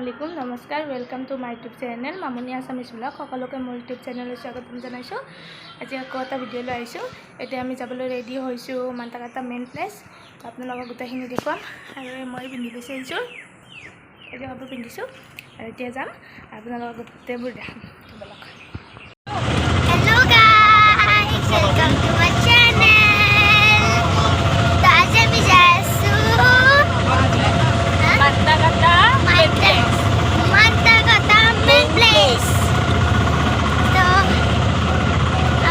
আলাইকুম নমস্কাৰ welcome to my YouTube channel Mamoni Assamese blog সকলোকে মোৰ ইউটিউব চেনেললৈ স্বাগতম জনাইছোঁ। আজি আকৌ এটা ভিডিঅ' লৈ আহিছোঁ। এতিয়া আমি যাবলৈ ৰেডি হৈছোঁ মান্তাকাটা মেইন প্লেচ। আপোনালোকক গোটেইখিনি দেখুৱাম আৰু মই পিন্ধি গুচি আহিছোঁ। এতিয়া কাপোৰ পিন্ধিছোঁ আৰু এতিয়া যাম আপোনালোকক গোটেইবোৰ দেখাম। বলক। Hello guys, welcome to my channel. तो आज আমি যাইছো মান্তাকাটা মান্তাকাটা মেইন প্লেস। তো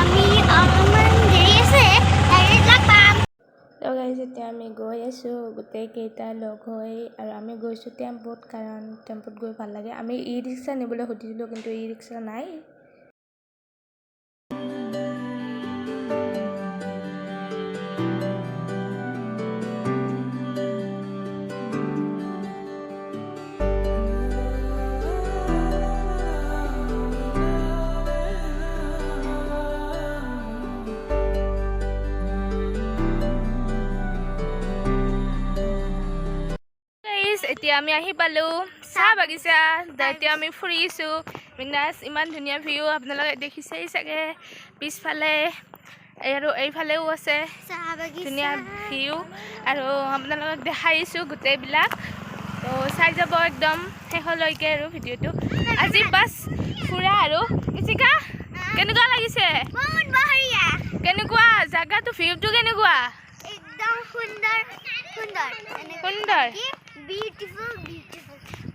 আমি অকমান দেৰি আছে ডাইৰেক্ট লগ পাম। তো গাইজ এতিয়া আমি গৈ আছোঁ গোটেইকেইটা লগ হৈ আৰু আমি গৈছোঁ টেম্পুত, কাৰণ টেম্পুত গৈ ভাল লাগে। আমি ই ৰিক্সা নিবলৈ সুধিছিলোঁ কিন্তু ই ৰিক্সা নাই। এতিয়া আমি আহি পালোঁ চাহ বাগিচা। এতিয়া আমি ফুৰিছোঁ বিন্দাছ। ইমান ধুনীয়া ভিউ আপোনালোকে দেখিছেই চাগে। পিছফালে আৰু এইফালেও আছে ধুনীয়া ভিউ আৰু আপোনালোকক দেখাইছোঁ গোটেইবিলাক। তো চাই যাব একদম শেষলৈকে আৰু ভিডিঅ'টো। আজি বাছ ফুৰা আৰু ইচিকা কেনেকুৱা লাগিছে? বহুত বঢ়িয়া। কেনেকুৱা জাগাটো ভিউটো কেনেকুৱা? একদম সুন্দৰ সুন্দৰ সুন্দৰ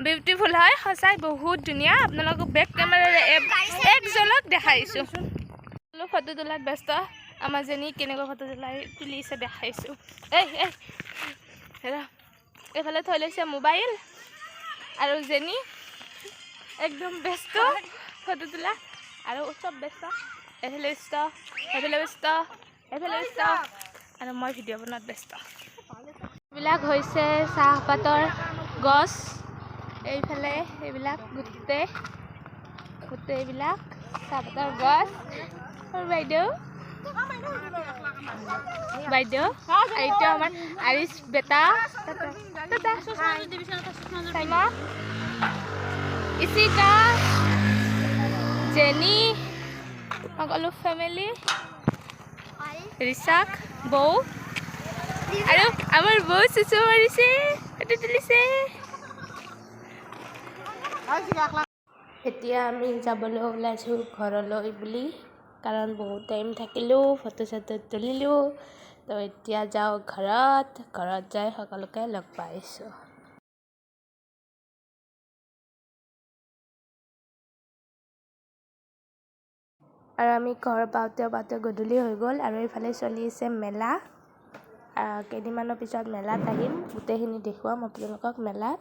বিউটিফুল হয় সঁচাই বহুত ধুনীয়া। আপোনালোকক বেক কেমেৰাৰে এক ঝলক দেখাইছোঁ। ফটো তোলাত ব্যস্ত আমাৰ যেনি কেনেকুৱা ফটো তুলিছে দেখাইছোঁ। এইফালে থৈ লৈছে মোবাইল আৰু যেনি একদম ব্যস্ত ফটো তোলা আৰু চব ব্যস্ত। এইফালে ব্যস্ত এইফালে ব্যস্ত এইফালে ব্যস্ত আৰু মই ভিডিঅ' বনোৱাত ব্যস্ত। এইবিলাক হৈছে চাহপাতৰ গছ। এইফালে এইবিলাক গোটেইবিলাক চাহপাতৰ গছ। বাইদেউ এইটো আমাৰ আৰিছ বেটা ইচিকা জেনি সকলো ফেমিলি, ৰিচাক বৌ আৰু আমাৰ বৌ চুচু মাৰিছে ফটো তুলিছে। এতিয়া আমি যাবলৈ ওলাইছোঁ ঘৰলৈ বুলি, কাৰণ বহুত টাইম থাকিলোঁ ফটো চটো তুলিলোঁ। তো এতিয়া যাওঁ ঘৰত যাই সকলোকে লগ পাইছোঁ। আৰু আমি ঘৰ পাওঁতে গধূলি হৈ গ'ল আৰু এইফালে চলি আছে মেলা। কেইদিনমানৰ পিছত মেলাত আহিম, গোটেইখিনি দেখুৱাম আপোনালোকক মেলাত।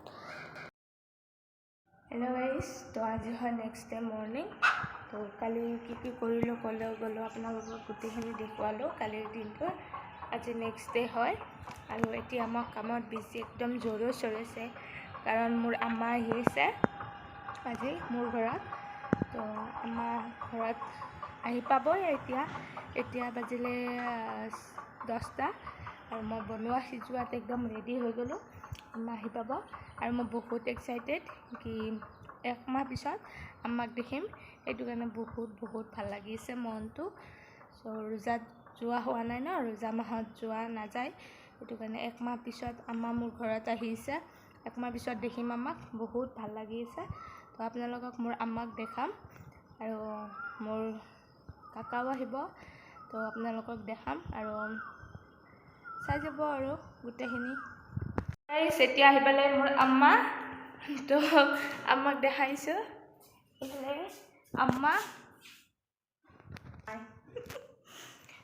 হেল্ল' গাইজ, তো আজি হয় নেক্সট ডে মৰ্ণিং। তো কালি কি কৰিলোঁ গ'লোঁ আপোনালোকক গোটেইখিনি দেখুৱালোঁ কালিৰ দিনটো। আজি নেক্সট ডে হয় আৰু এতিয়া মই কামত বিজি একদম জোৰো চৰিছে, কাৰণ মোৰ আম্মা আহি আছে আজি মোৰ ঘৰত। তো আম্মা ঘৰত আহি পাবই এতিয়া বাজিলে 10টা আৰু মই বনোৱা সিজোৱাত একদম ৰেডি হৈ গ'লোঁ। আম্মা আহি পাব আৰু মই বহুত এক্সাইটেড কি 1 মাহ পিছত আম্মাক দেখিম। সেইটো কাৰণে বহুত ভাল লাগিছে মনটো। চ' ৰোজাত যোৱা হোৱা নাই ন, ৰোজা মাহত যোৱা নাযায়। সেইটো কাৰণে 1 মাহ পিছত আম্মা মোৰ ঘৰত আহিছে। 1 মাহ পিছত দেখিম আম্মাক, বহুত ভাল লাগিছে। তো আপোনালোকক মোৰ আম্মাক দেখাম আৰু মোৰ কাকাও আহিব। তো আপোনালোকক দেখাম আৰু চাই যাব আৰু গোটেইখিনি। এতিয়া আহি পালে মোৰ আম্মা। তো আম্মাক দেখাইছোঁ। এইফালে আম্মা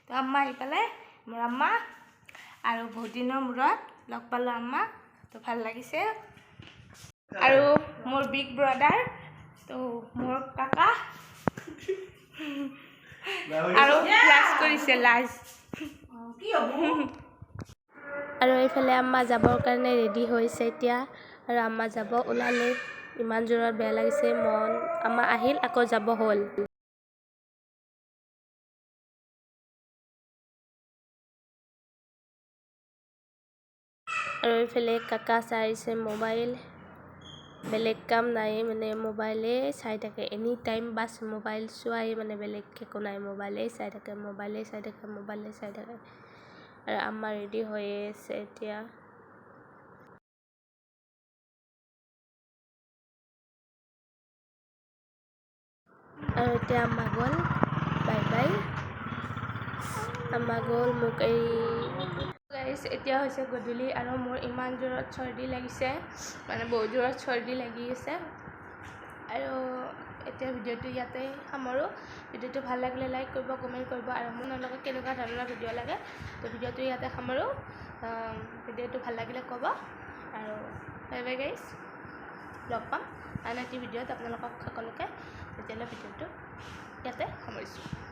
তো আম্মা আহি পালে মোৰ আম্মা আৰু বহুত দিনৰ মূৰত লগ পালোঁ আম্মাক। তো ভাল লাগিছে। আৰু মোৰ বিগ ব্ৰাদাৰ, তো মোৰ কাকা আৰু লাজ কৰিছে লাজ। আৰু এইফালে আম্মা যাবৰ কাৰণে ৰেডি হৈছে এতিয়া, আৰু আম্মা যাব ওলালে। ইমান জোৰত বেয়া লাগিছে মন। আম্মা আহিল আকৌ যাব হ'ল। আৰু এইফালে কাকা চাইছে মোবাইল। বেলেগ কাম নাই মানে মোবাইলে চাই থাকে এনি টাইম বাছ মোবাইল চোৱাই মানে বেলেগ একো নাই মোবাইলেই চাই থাকে আৰু আমাৰ ৰেডি হৈয়ে আছে এতিয়া আৰু এতিয়া আম্মা গ'ল বাই বাই আম্মা গ'ল মোক এই গাইছ এতিয়া হৈছে গধূলি আৰু মোৰ ইমান জোৰত চৰ্দি লাগিছে মানে বহুত জোৰত চৰ্দি লাগি আছে আৰু এতিয়া ভিডিঅ'টো ইয়াতে সামৰোঁ ভিডিঅ'টো ভাল লাগিলে লাইক কৰিব কমেণ্ট কৰিব আৰু মোৰ লগত কেনেকুৱা ধৰণৰ ভিডিঅ' লাগে তো ভিডিঅ'টো ইয়াতে সামৰোঁ ভিডিঅ'টো ভাল লাগিলে ক'ব আৰু বাই বাই গাইছ লগ পাম আন এটি ভিডিঅ'ত আপোনালোকক সকলোকে তেতিয়ালৈ ভিডিঅ'টো ইয়াতে সামৰিছোঁ